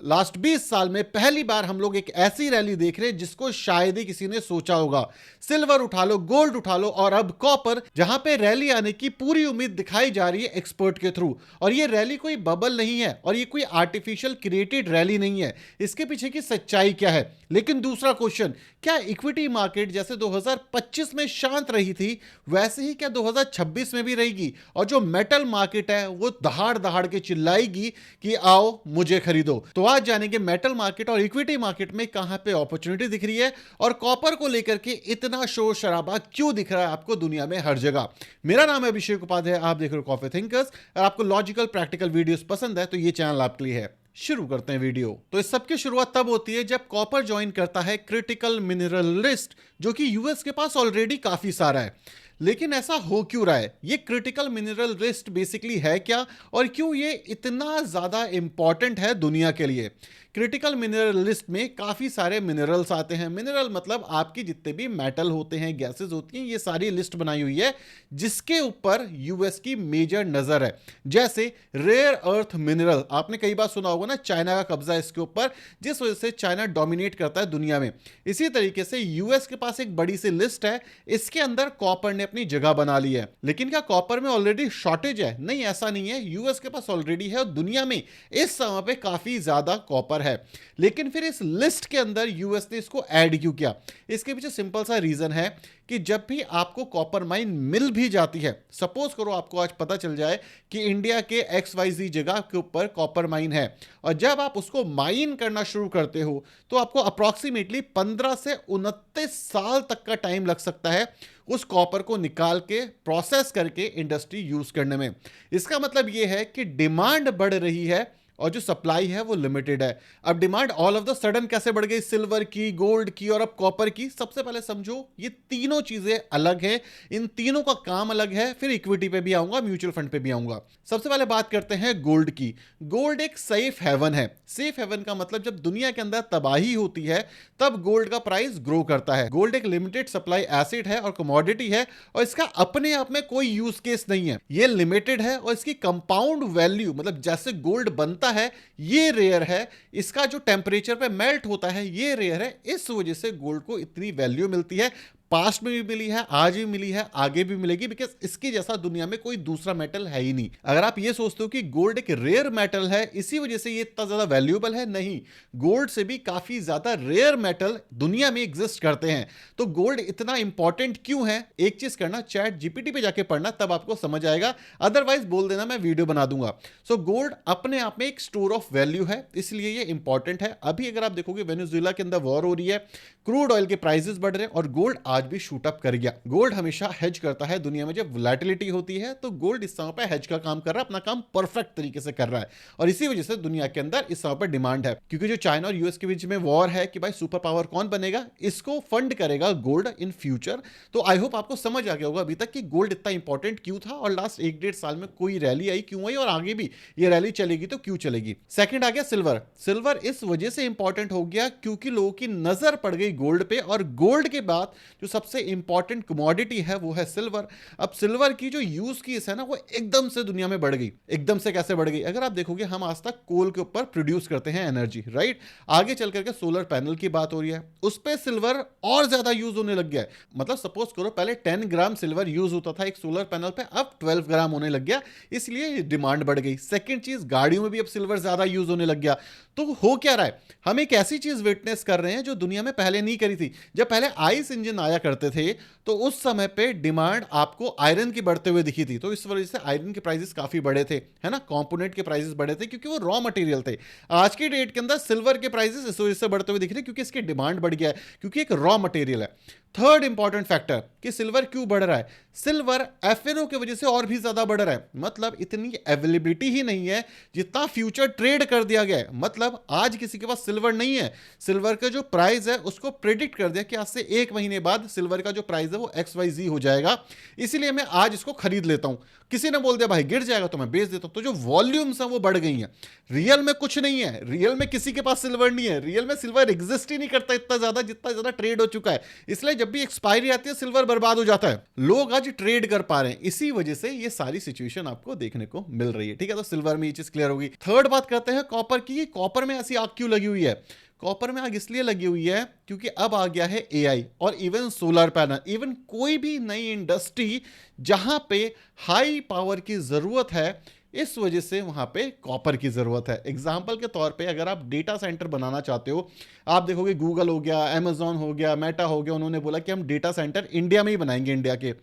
Last 20 साल में पहली बार हम लोग एक ऐसी रैली देख रहे हैं जिसको शायद ही किसी ने सोचा होगा। सिल्वर उठा लो, गोल्ड उठा लो और अब कॉपर, जहां पे रैली आने की पूरी उम्मीद दिखाई जा रही है एक्सपर्ट के थ्रू। और ये रैली कोई बबल नहीं है और ये कोई आर्टिफिशियल क्रिएटेड रैली नहीं है। इसके पीछे की सच्चाई क्या है? लेकिन दूसरा क्वेश्चन, क्या इक्विटी मार्केट जैसे 2025 में शांत रही थी वैसे ही क्या 2026 में भी रहेगी? और जो मेटल मार्केट है वो दहाड़ दहाड़ के चिल्लाएगी कि आओ मुझे खरीदो। तो आज जानेंगे मेटल मार्केट और इक्विटी मार्केट में कहां पे अपॉर्चुनिटी दिख रही है और कॉपर को लेकर के इतना शोर शराबा क्यों दिख रहा है आपको दुनिया में हर जगह। मेरा नाम है अभिषेक उपाध्याय, आप देख रहे हो कॉफी थिंकर्स। और आपको लॉजिकल प्रैक्टिकल वीडियोस पसंद है तो ये चैनल आपके लिए है। शुरू करते हैं वीडियो। तो इस सब की शुरुआत तब होती है जब कॉपर ज्वाइन करता है क्रिटिकल मिनरल लिस्ट, जो कि यूएस के पास ऑलरेडी काफी सारा है। लेकिन ऐसा हो क्यों रहा है? ये क्रिटिकल मिनरल लिस्ट बेसिकली है क्या और क्यों ये इतना ज्यादा इंपॉर्टेंट है दुनिया के लिए? क्रिटिकल मिनरल लिस्ट में काफी सारे मिनरल्स आते हैं। मिनरल मतलब आपकी जितने भी मेटल होते हैं, गैसेस होती हैं, ये सारी लिस्ट बनाई हुई है जिसके ऊपर यूएस की मेजर नजर है। जैसे रेयर अर्थ मिनरल, आपने कई बार सुना होगा ना, चाइना का कब्जा है इसके ऊपर, जिस वजह से चाइना डोमिनेट करता है दुनिया में। इसी तरीके से यूएस के पास एक बड़ी सी लिस्ट है, इसके अंदर कॉपर ने अपनी जगह बना ली है। लेकिन क्या कॉपर में ऑलरेडी शॉर्टेज है? नहीं, ऐसा नहीं है। यूएस के पास ऑलरेडी है और दुनिया में इस समय पे काफी ज्यादा कॉपर है। लेकिन फिर इस लिस्ट के अंदर यूएस ने इसको ऐड क्यों किया? इसके पीछे सिंपल सा रीजन है कि जब भी आपको कॉपर माइन मिल भी जाती है, सपोज करो आपको आज पता चल जाए कि इंडिया के XYZ जगह के ऊपर कॉपर माइन है, और जब आप उसको माइन करना शुरू करते हो तो आपको अप्रॉक्सीमेटली 15 से 29 साल तक का टाइम लग सकता है उस कॉपर को निकाल के प्रोसेस करके इंडस्ट्री यूज करने में। इसका मतलब यह है कि डिमांड बढ़ रही है और जो सप्लाई है वो लिमिटेड है। अब demand all of the sudden कैसे बढ़ गई? सिल्वर की, गोल्ड की और अब कॉपर की। सबसे पहले समझो ये तीनों चीजें अलग हैं, इन तीनों का काम अलग है। फिर इक्विटी पे भी आऊंगा, म्यूचुअल फंड पे भी आऊंगा। सबसे पहले बात करते हैं गोल्ड की। गोल्ड एक सेफ हेवन है। सेफ हेवन का मतलब जब दुनिया के अंदर तबाही होती है तब गोल्ड का प्राइस ग्रो करता है। गोल्ड एक लिमिटेड सप्लाई एसिड है और कमोडिटी है और इसका अपने आप में कोई यूज केस नहीं है। ये लिमिटेड है और इसकी कंपाउंड वैल्यू, मतलब जैसे गोल्ड बनता है ये रेयर है, इसका जो टेंपरेचर पे मेल्ट होता है ये रेयर है। इस वजह से गोल्ड को इतनी वैल्यू मिलती है। पास्ट में भी मिली है, आज भी मिली है, आगे भी मिलेगी, बिकॉज इसकी जैसा दुनिया में कोई दूसरा मेटल है ही नहीं। अगर आप ये सोचते हो कि गोल्ड एक रेयर मेटल है इसी वजह से ये इतना ज्यादा वैल्यूएबल है, नहीं, गोल्ड से भी काफी ज्यादा रेयर मेटल दुनिया में एग्जिस्ट करते हैं। तो गोल्ड इतना इंपॉर्टेंट क्यों है? एक चीज करना, चैट जीपीटी पे जाके पढ़ना, तब आपको समझ आएगा। अदरवाइज बोल देना, मैं वीडियो बना दूंगा। सो गोल्ड अपने आप में एक स्टोर ऑफ वैल्यू है, इसलिए ये इंपॉर्टेंट है। अभी अगर आप देखोगे वेनेजुएला के अंदर वॉर हो रही है, क्रूड ऑयल के प्राइसेस बढ़ रहे हैं और गोल्ड आज भी शूट अप कर गया। गोल्ड हमेशा हेज करता है दुनिया में। जब वोलेटिलिटी होती है तो गोल्ड इस समय पे हेज का काम कर रहा है, अपना काम परफेक्ट तरीके से कर रहा है। और इसी वजह से दुनिया के अंदर इस समय पे डिमांड है, क्योंकि जो चाइना और यूएस के बीच में वॉर है कि भाई सुपर पावर कौन बनेगा, इसको फंड करेगा गोल्ड इन फ्यूचर। तो आई होप आपको समझ आ गया होगा अभी तक कि गोल्ड इतना इंपॉर्टेंट क्यों था और लास्ट 1-1.5 साल में कोई रैली आई क्यों आई और आगे भी ये रैली चलेगी तो क्यों चलेगी। सेकंड आ गया सिल्वर। सिल्वर इस वजह से इंपॉर्टेंट हो गया क्योंकि लोगों की नजर पड़ गई गोल्ड पे, और गोल्ड के बाद जो सबसे इंपॉर्टेंट कमोडिटी है वो है सिल्वर। अब सिल्वर की जो यूज केस है ना वो एकदम से दुनिया में बढ़ गई। एकदम से कैसे बढ़ गई? अगर आप देखोगे हम आज तक कोल के ऊपर प्रोड्यूस करते हैं एनर्जी, राइट? आगे चल करके सोलर पैनल की बात हो रही है, उस पे सिल्वर और ज्यादा यूज होने लग गया है। मतलब सपोज करो पहले 10 ग्राम सिल्वर यूज होता था एक सोलर पैनल पे, अब 12 ग्राम होने लग गया, इसलिए डिमांड बढ़ गई। सेकंड चीज, गाड़ियों में भी अब सिल्वर ज्यादा यूज होने लग गया। तो हो क्या रहा है? हम एक ऐसी चीज विटनेस कर रहे हैं जो दुनिया में पहले नहीं करी थी। जब पहले आइस इंजन आया करते थे तो उस समय पे डिमांड आपको आयरन की बढ़ते हुए दिखी थी, तो इस वजह से आयरन के प्राइसेस काफी बढ़े थे, है ना, कंपोनेंट के प्राइसेस बढ़े थे क्योंकि वो रॉ मटेरियल थे। आज की डेट के अंदर सिल्वर के प्राइसेस इस वजह से बढ़ते हुए दिख रहे हैं क्योंकि इसकी डिमांड बढ़ गया है, क्योंकि एक रॉ मटेरियल है। थर्ड इंपॉर्टेंट फैक्टर कि सिल्वर क्यों बढ़ रहा है, सिल्वर एफएनओ की वजह से और भी ज्यादा बढ़ रहा है। मतलब इतनी अवेलेबिलिटी ही नहीं है जितना फ्यूचर ट्रेड कर दिया गया है। मतलब आज किसी के पास सिल्वर नहीं है, सिल्वर का जो प्राइस है उसको प्रेडिक्ट कर दिया कि आज से 1 महीने बाद बाद सिल्वर का जो प्राइस है वो XYZ हो जाएगा, इसीलिए मैं आज इसको खरीद लेता हूं। किसी ने बोल दिया भाई गिर जाएगा तो मैं बेच देता हूं। तो जो वॉल्यूम्स हैं वो बढ़ गई हैं। रियल में कुछ नहीं है, रियल में किसी के पास सिल्वर नहीं है, रियल में सिल्वर एग्जिस्ट ही नहीं करता इतना ज्यादा जितना ज्यादा ट्रेड हो चुका है। इसलिए जब भी एक्सपायरी आती है सिल्वर बर्बाद हो जाता है। लोग आज ट्रेड कर पा रहे हैं, इसी वजह से ये सारी सिचुएशन आपको देखने को मिल रही है। ठीक है, तो सिल्वर में ये चीज क्लियर होगी। थर्ड बात करते हैं कॉपर की। कॉपर में ऐसी आग क्यों लगी हुई है? कॉपर में आग इसलिए लगी हुई है क्योंकि अब आ गया है एआई और इवन सोलर पैनल। इवन कोई भी नई इंडस्ट्री जहां पे हाई पावर की जरूरत है, इस वजह से वहां पे कॉपर की जरूरत है। एग्जांपल के तौर पे अगर आप डेटा सेंटर बनाना चाहते हो, आप देखोगे गूगल हो गया, अमेजॉन हो गया, मेटा हो गया, उन्होंने बोला कि हम डेटा सेंटर इंडिया में ही बनाएंगे, इंडिया के।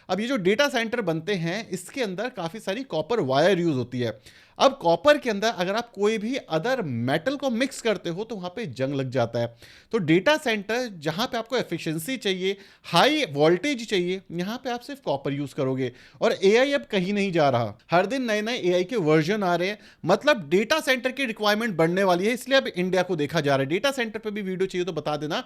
अब ये जो डेटा सेंटर बनते हैं इसके अंदर काफी सारी कॉपर वायर यूज होती है। अब कॉपर के अंदर अगर आप कोई भी अदर मेटल को मिक्स करते हो तो वहां पे जंग लग जाता है। तो डेटा सेंटर जहां पे आपको एफिशिएंसी चाहिए, हाई वोल्टेज चाहिए, यहां पे आप सिर्फ कॉपर यूज करोगे। और एआई अब कहीं नहीं जा रहा, हर दिन नए नए एआई के वर्जन आ रहे हैं, मतलब डेटा सेंटर की रिक्वायरमेंट बढ़ने वाली है। इसलिए अब इंडिया को देखा जा रहा है। डेटा सेंटर पे भी वीडियो चाहिए तो बता देना।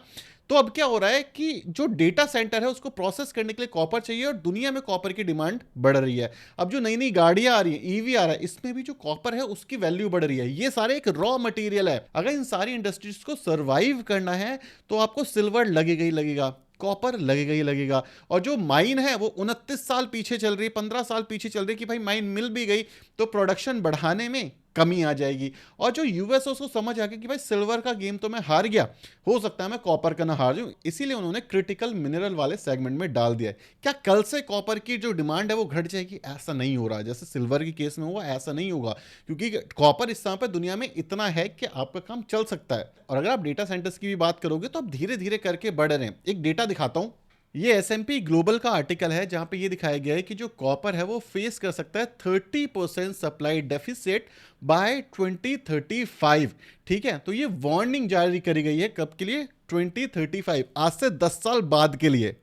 तो अब क्या हो रहा है कि जो डेटा सेंटर है उसको प्रोसेस करने के लिए कॉपर चाहिए और दुनिया में कॉपर की डिमांड बढ़ रही है। अब जो नई नई गाड़ियां आ रही है, ईवी आ रहा है, इसमें भी जो कॉपर है उसकी वैल्यू बढ़ रही है। ये सारे एक रॉ मटेरियल है। अगर इन सारी इंडस्ट्रीज को सर्वाइव करना है तो आपको सिल्वर लगेगा ही लगेगा, कॉपर लगेगा ही लगेगा। और जो माइन है वो 29 साल पीछे चल रही है, 15 साल पीछे चल रही है कि भाई माइन मिल भी गई तो प्रोडक्शन बढ़ाने में कमी आ जाएगी। और जो यूएस उसको समझ आ गया कि भाई सिल्वर का गेम तो मैं हार गया, हो सकता है मैं कॉपर का ना हार जाऊं, इसीलिए उन्होंने क्रिटिकल मिनरल वाले सेगमेंट में डाल दिया है। क्या कल से कॉपर की जो डिमांड है वो घट जाएगी? ऐसा नहीं हो रहा। जैसे सिल्वर के केस में हुआ ऐसा नहीं होगा, क्योंकि कॉपर इस समय पर दुनिया में इतना है कि आपका काम चल सकता है। और अगर आप डेटा सेंटर्स की भी बात करोगे तो आप धीरे धीरे करके बढ़ रहे हैं। एक डेटा दिखाता हूं, ये S&P ग्लोबल का आर्टिकल है जहां पे ये दिखाया गया है कि जो कॉपर है वो फेस कर सकता है 30% सप्लाई डेफिसिट बाय 2035। ठीक है, तो ये वार्निंग जारी करी गई है कब के लिए? 2035, आज से 10 साल बाद के लिए।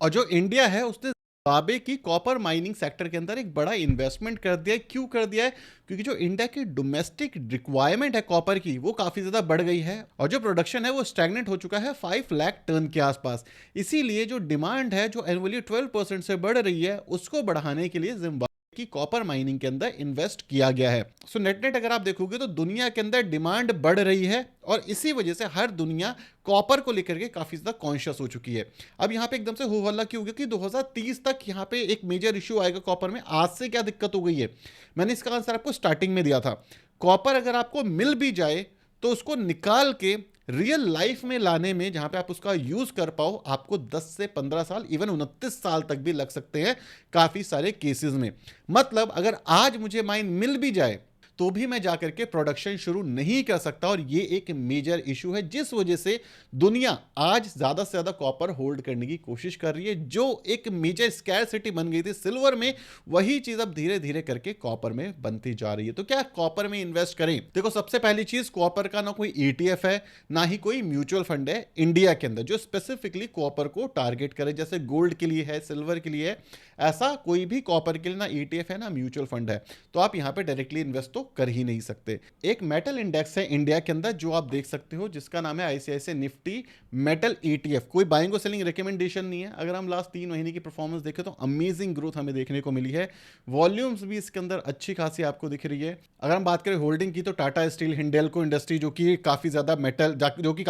और जो इंडिया है उसने जिम्बाब्वे की कॉपर माइनिंग सेक्टर के अंदर एक बड़ा इन्वेस्टमेंट कर दिया है। क्यों कर दिया है? क्योंकि जो इंडिया की डोमेस्टिक रिक्वायरमेंट है कॉपर की वो काफी ज्यादा बढ़ गई है और जो प्रोडक्शन है वो स्टैग्नेंट हो चुका है 5 लाख टन के आसपास। इसीलिए जो डिमांड है जो एनुअली 12% से बढ़ रही है उसको बढ़ाने के लिए जिम्बाब्वे की कॉपर माइनिंग के अंदर इन्वेस्ट किया गया है। सो नेट नेट अगर आप देखोगे तो दुनिया के अंदर डिमांड बढ़ रही है और इसी वजह से हर दुनिया कॉपर को लेकर के काफी ज्यादा कॉन्शियस हो चुकी है। अब यहाँ पे एकदम से हो हल्ला क्यों हो गया कि 2030 तक यहाँ पे एक मेजर इश्यू आएगा कॉपर में। आज से क्या दिक्कत हो गई है? मैंने इसका आंसर आपको स्टार्टिंग में दिया था। कॉपर अगर आपको मिल भी जाए तो उसको निकाल के रियल लाइफ में लाने में, जहां पे आप उसका यूज कर पाओ, आपको 10 से 15 साल, इवन 29 साल तक भी लग सकते हैं काफी सारे केसेस में। मतलब अगर आज मुझे माइन मिल भी जाए तो भी मैं जाकर के प्रोडक्शन शुरू नहीं कर सकता। और ये एक मेजर इशू है जिस वजह से दुनिया आज ज्यादा से ज्यादा कॉपर होल्ड करने की कोशिश कर रही है। जो एक मेजर स्कैरसिटी बन गई थी सिल्वर में, वही चीज अब धीरे धीरे करके कॉपर में बनती जा रही है। तो क्या कॉपर में इन्वेस्ट करें? देखो, सबसे पहली चीज, कॉपर का ना कोई ETF है ना ही कोई म्यूचुअल फंड है इंडिया के अंदर जो स्पेसिफिकली कॉपर को टारगेट करे। जैसे गोल्ड के लिए है, सिल्वर के लिए है, ऐसा कोई भी कॉपर के लिए ना ETF है ना म्यूचुअल फंड है। तो आप यहां पे डायरेक्टली इन्वेस्ट तो कर ही नहीं सकते। एक मेटल इंडेक्स है इंडिया के अंदर जो आप देख सकते हो, जिसका नाम है ICICI निफ्टी मेटल ETF। कोई बाइंग और सेलिंग रिकमेंडेशन नहीं है। अगर हम लास्ट 3 महीने की परफॉर्मेंस देखें तो अमेजिंग ग्रोथ हमें देखने को मिली है। वॉल्यूम्स भी इसके अंदर अच्छी खासी आपको दिख रही है। अगर हम बात करें होल्डिंग की तो टाटा स्टील, हिंडेल्को इंडस्ट्री जो कि काफी ज्यादा मेटल, जो कि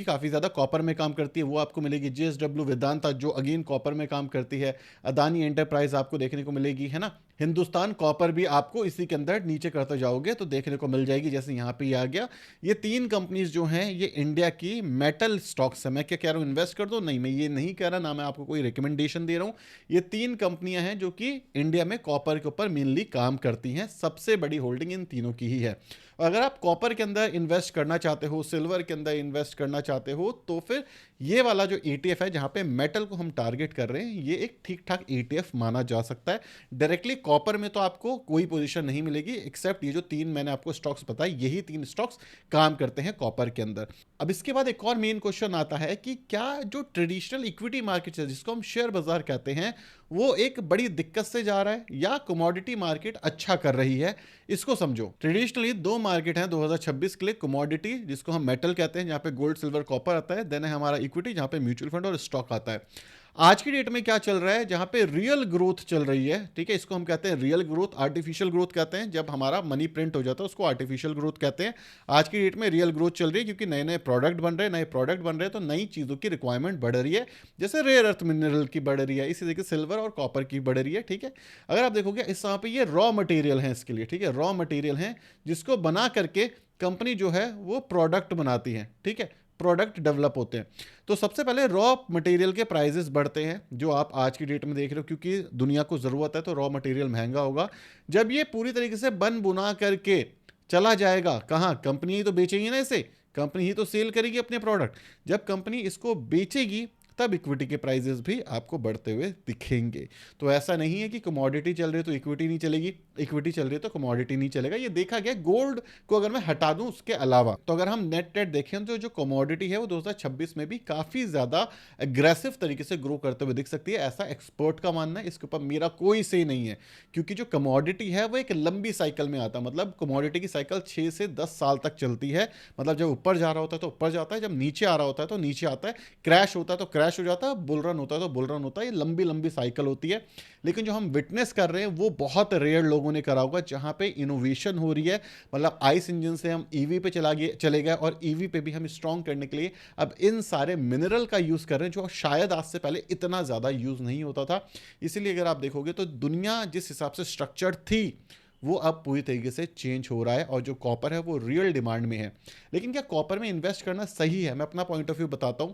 काफी ज्यादा कॉपर में काम करती है, वो आपको मिलेगी। JSW वेदांता जो अगेन कॉपर में काम करती है। अदानी एंटरप्राइज आपको देखने को मिलेगी, है ना। हिंदुस्तान कॉपर भी आपको इसी के अंदर नीचे करते जाओगे तो देखने को मिल जाएगी, जैसे यहां पे आ गया। ये 3 कंपनीज जो हैं ये इंडिया की मेटल स्टॉक्स है। मैं क्या कह रहा हूं, इन्वेस्ट कर दो? नहीं, मैं ये नहीं कह रहा, ना मैं आपको कोई रिकमेंडेशन दे रहा हूं। ये 3 कंपनियां हैं जो कि इंडिया में कॉपर के ऊपर मेनली काम करती हैं। सबसे बड़ी होल्डिंग इन तीनों की ही है। अगर आप कॉपर के अंदर इन्वेस्ट करना चाहते हो, सिल्वर के अंदर इन्वेस्ट करना चाहते हो, तो फिर ये वाला जो ETF है जहां पे मेटल को हम टारगेट कर रहे हैं, ये एक ठीक ठाक ETF माना जा सकता है। डायरेक्टली कॉपर में तो आपको कोई पोजीशन नहीं मिलेगी, एक्सेप्ट ये जो 3 मैंने आपको स्टॉक्स बताए, यही 3 स्टॉक्स काम करते हैं कॉपर के अंदर। अब इसके बाद एक और मेन क्वेश्चन आता है कि क्या जो ट्रेडिशनल इक्विटी मार्केट है जिसको हम शेयर बाजार कहते हैं, वो एक बड़ी दिक्कत से जा रहा है या कमोडिटी मार्केट अच्छा कर रही है, इसको समझो। ट्रेडिशनली दो मार्केट हैं 2026 के लिए, कमोडिटी जिसको हम मेटल कहते हैं, जहां पे गोल्ड सिल्वर कॉपर आता है, देन है हमारा इक्विटी जहां पे म्यूचुअल फंड और स्टॉक आता है। आज की डेट में क्या चल रहा है, जहां पे रियल ग्रोथ चल रही है, ठीक है, इसको हम कहते हैं रियल ग्रोथ, आर्टिफिशियल ग्रोथ कहते हैं, जब हमारा मनी प्रिंट हो जाता है उसको आर्टिफिशियल ग्रोथ कहते हैं। आज की डेट में रियल ग्रोथ चल रही है क्योंकि नए नए प्रोडक्ट बन रहे हैं, नए प्रोडक्ट बन रहे हैं, तो नई चीज़ों की रिक्वायरमेंट बढ़ रही है, जैसे रेयर अर्थ मिनरल की बढ़ रही है, इसी तरीके सिल्वर और कॉपर की बढ़ रही है, ठीक है। अगर आप देखोगे इस यहाँ पे ये रॉ मटेरियल है इसके लिए, ठीक है, रॉ मटेरियल है जिसको बना करके कंपनी जो है वो प्रोडक्ट बनाती है, ठीक है, प्रोडक्ट डेवलप होते हैं। तो सबसे पहले रॉ मटेरियल के प्राइसेस बढ़ते हैं जो आप आज की डेट में देख रहे हो, क्योंकि दुनिया को ज़रूरत है तो रॉ मटेरियल महंगा होगा। जब ये पूरी तरीके से बन बुना करके चला जाएगा कहाँ, कंपनी ही तो बेचेगी ना इसे, कंपनी ही तो सेल करेगी अपने प्रोडक्ट। जब कंपनी इसको बेचेगी तब इक्विटी के प्राइजेस भी आपको बढ़ते हुए दिखेंगे। तो ऐसा नहीं है कि कमोडिटी चल रही है तो इक्विटी नहीं चलेगी, इक्विटी चल रही है तो कमोडिटी नहीं चलेगा। ये देखा गया गोल्ड को अगर मैं हटा दूं उसके अलावा, तो अगर हम नेट देखें तो जो कमोडिटी है वो 2026 में भी काफी ज्यादा एग्रेसिव तरीके से ग्रो करते हुए दिख सकती है, ऐसा एक्सपर्ट का मानना है। इसके ऊपर मेरा कोई से नहीं है, क्योंकि जो कमोडिटी है वो एक लंबी साइकिल में आता है, मतलब कमोडिटी की साइकिल 6 से 10 साल तक चलती है। मतलब जब ऊपर जा रहा होता है तो ऊपर जाता है, जब नीचे आ रहा होता है तो नीचे आता है, क्रैश होता है तो क्रैश हो जाता है, बुल रन होता है तो बुल रन होता है। ये लंबी लंबी साइकिल होती है। लेकिन जो हम विटनेस कर रहे हैं वो बहुत रेयर लोगों ने करा होगा, जहां पे इनोवेशन हो रही है। मतलब आइस इंजन से हम ईवी पे चले गए, और ईवी पे भी हम स्ट्रॉन्ग करने के लिए अब इन सारे मिनरल का यूज कर रहे हैं, जो शायद आज से पहले इतना ज्यादा यूज नहीं होता था। इसीलिए अगर आप देखोगे तो दुनिया जिस हिसाब से स्ट्रक्चर्ड थी वो अब पूरी तरीके से चेंज हो रहा है, और जो कॉपर है वो रियल डिमांड में है। लेकिन क्या कॉपर में इन्वेस्ट करना सही है? मैं अपना पॉइंट ऑफ व्यू बताता हूं।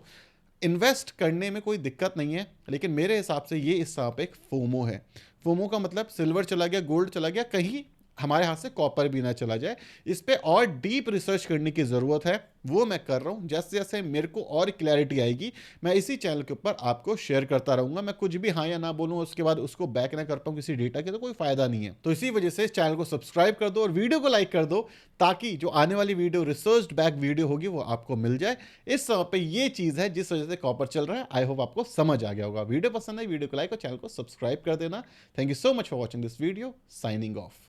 इन्वेस्ट करने में कोई दिक्कत नहीं है, लेकिन मेरे हिसाब से ये इस यहाँ पे एक फोमो है। फोमो का मतलब सिल्वर चला गया, गोल्ड चला गया, कहीं हमारे हाथ से कॉपर भी ना चला जाए। इस पे और डीप रिसर्च करने की ज़रूरत है, वो मैं कर रहा हूँ। जैसे जैसे मेरे को और क्लैरिटी आएगी मैं इसी चैनल के ऊपर आपको शेयर करता रहूँगा। मैं कुछ भी हाँ या ना बोलूँ उसके बाद उसको बैक ना कर पाऊँ किसी डेटा के, तो कोई फायदा नहीं है। तो इसी वजह से इस चैनल को सब्सक्राइब कर दो और वीडियो को लाइक कर दो, ताकि जो आने वाली वीडियो रिसर्च बैक वीडियो होगी वो आपको मिल जाए। इस समय पे ये चीज़ है जिस वजह से कॉपर चल रहा है। आई होप आपको समझ आ गया होगा। वीडियो पसंद है वीडियो को लाइक और चैनल को सब्सक्राइब कर देना। Thank you so much for watching this video. Signing off.